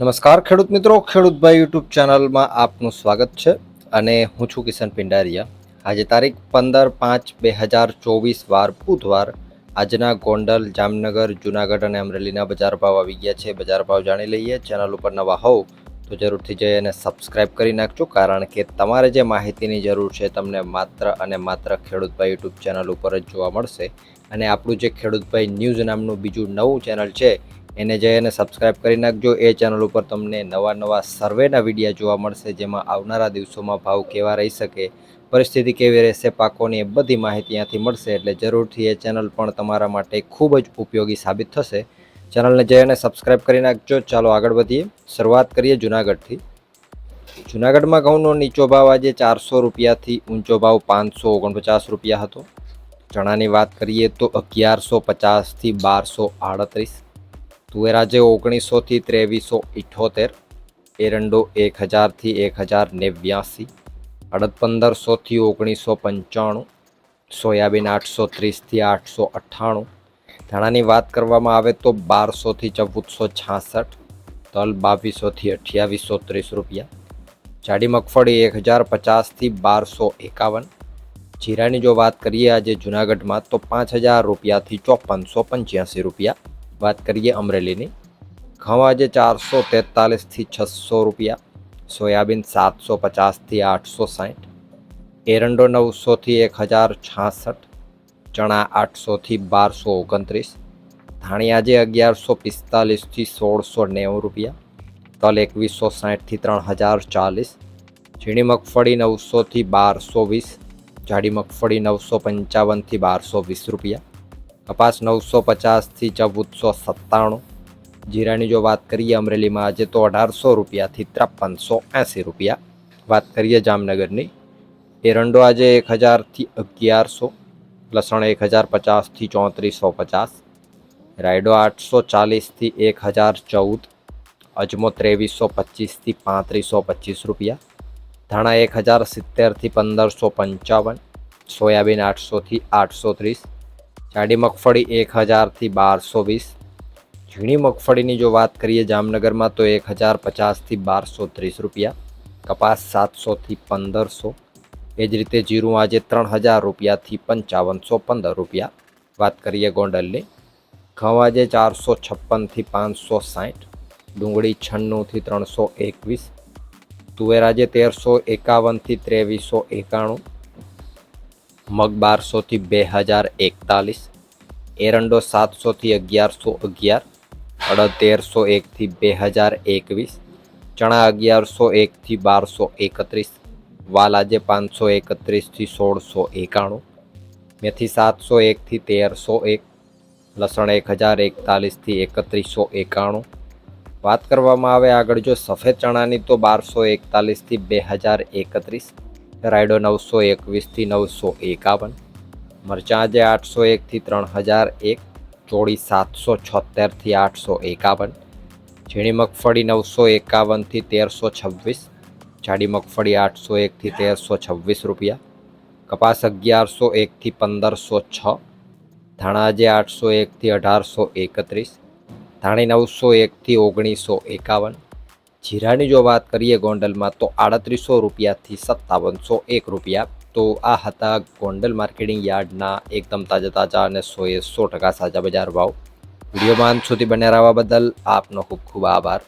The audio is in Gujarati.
નમસ્કાર ખેડૂત મિત્રો, ખેડૂતભાઈ યુટ્યુબ ચેનલમાં આપનું સ્વાગત છે અને હું છું કિશન પિંડારિયા. આજે તારીખ 15/5/2024 વાર બુધવાર. આજના ગોંડલ, જામનગર, જુનાગઢ અને અમરેલીના બજાર ભાવ આવી ગયા છે. બજાર ભાવ જાણી લઈએ. ચેનલ ઉપર નવા હોવ તો જરૂરથી જઈ અને સબસ્ક્રાઇબ કરી નાખજો, કારણ કે તમારે જે માહિતીની જરૂર છે તમને માત્ર અને માત્ર ખેડૂતભાઈ યુટ્યુબ ચેનલ ઉપર જ જોવા મળશે. અને આપણું જે ખેડૂતભાઈ ન્યૂઝ નામનું બીજું નવું ચેનલ છે એને જઈ અને સબસ્ક્રાઇબ કરી નાખજો. એ ચેનલ ઉપર તમને નવા સર્વેના વિડીયા જોવા મળશે, જેમાં આવનારા દિવસોમાં ભાવ કેવા રહી શકે, પરિસ્થિતિ કેવી રહેશે પાકોની, એ બધી માહિતી ત્યાંથી મળશે. એટલે જરૂરથી એ ચેનલ પણ તમારા માટે ખૂબ જ ઉપયોગી સાબિત થશે. ચેનલને જઈ અને સબસ્ક્રાઇબ કરી નાખજો. ચાલો આગળ વધીએ. શરૂઆત કરીએ જુનાગઢથી. જુનાગઢમાં ઘઉંનો નીચો ભાવ આજે 400 રૂપિયાથી ઊંચો ભાવ 549 રૂપિયા હતો. ચણાની વાત કરીએ તો 1150થી 1238. તુવેર આજે 1900થી 2378. એરંડો 1000થી 1089. અડદ 1500થી 1995. સોયાબીન 830થી 898. ધાણાની વાત કરવામાં આવે તો 1200થી 1466. તલ 2200થી 2830 રૂપિયા. જાડી મગફળી 1050થી 1251. જીરાની જો વાત કરીએ આજે જુનાગઢમાં તો 5000 રૂપિયાથી 5485 રૂપિયા. વાત કરીએ અમરેલીની. ઘઉં આજે 443થી 600 રૂપિયા. સોયાબીન 750થી 860. એરંડો 900થી 1066. ચણા 800થી 1229. ધાણી આજે 1145થી 1690 રૂપિયા. તલ 2160થી 3040. ઝીણી મગફળી 900થી 1220. જાડી મગફળી 955થી 1220 રૂપિયા. કપાસ 950થી 1497. જીરાની જો વાત કરીએ અમરેલીમાં આજે તો 1800 રૂપિયાથી 5380 રૂપિયા. વાત કરીએ જામનગરની. એરંડો આજે 1000થી 1100. લસણ 1050થી 3450. રાયડો 840થી 1014. અજમો 2325થી 3525 રૂપિયા. ધાણા 1070થી 1555. સોયાબીન 800થી 830. જાડી મગફળી 1000થી 1220. ઝીણી મગફળીની જો વાત કરીએ જામનગરમાં તો 1050થી 1230 રૂપિયા. કપાસ 700થી 1500. એ જ રીતે જીરું આજે 3000 રૂપિયાથી 5515 રૂપિયા. વાત કરીએ ગોંડલની. ઘઉં આજે 456થી 560. ડુંગળી 96થી 321. તુવેર આજે 1351થી 2391. મગ 1200થી 2041. એરંડો 700થી 1111. અડદ 1301થી 2021. ચણા 1101થી 1231. વાલ આજે 531થી 1691. મેથી 701થી 1301. લસણ 1041થી 3191. વાત કરવામાં આવે આગળ જો સફેદ ચણાની તો 1241થી 2031. રાયડો 921થી 951. મરચાં આજે 801થી 3001. ચોળી 776થી 851. ઝીણી મગફળી 951થી 1326. જાડી મગફળી 801થી 1326 રૂપિયા. કપાસ 1101થી 1506. ધાણા આજે 801થી 1831. ધાણી 901થી 1951. જીરાની જો વાત કરીએ ગોંડલમાં તો 3800 રૂપિયાથી 5701 રૂપિયા. તો આ હતા ગોંડલ માર્કેટિંગ યાર્ડના એકદમ તાજા અને 100% સાચા બજાર ભાવ. વિડીયોમાં અંત સુધી બન્યા રહેવા બદલ આપનો ખૂબ ખૂબ આભાર.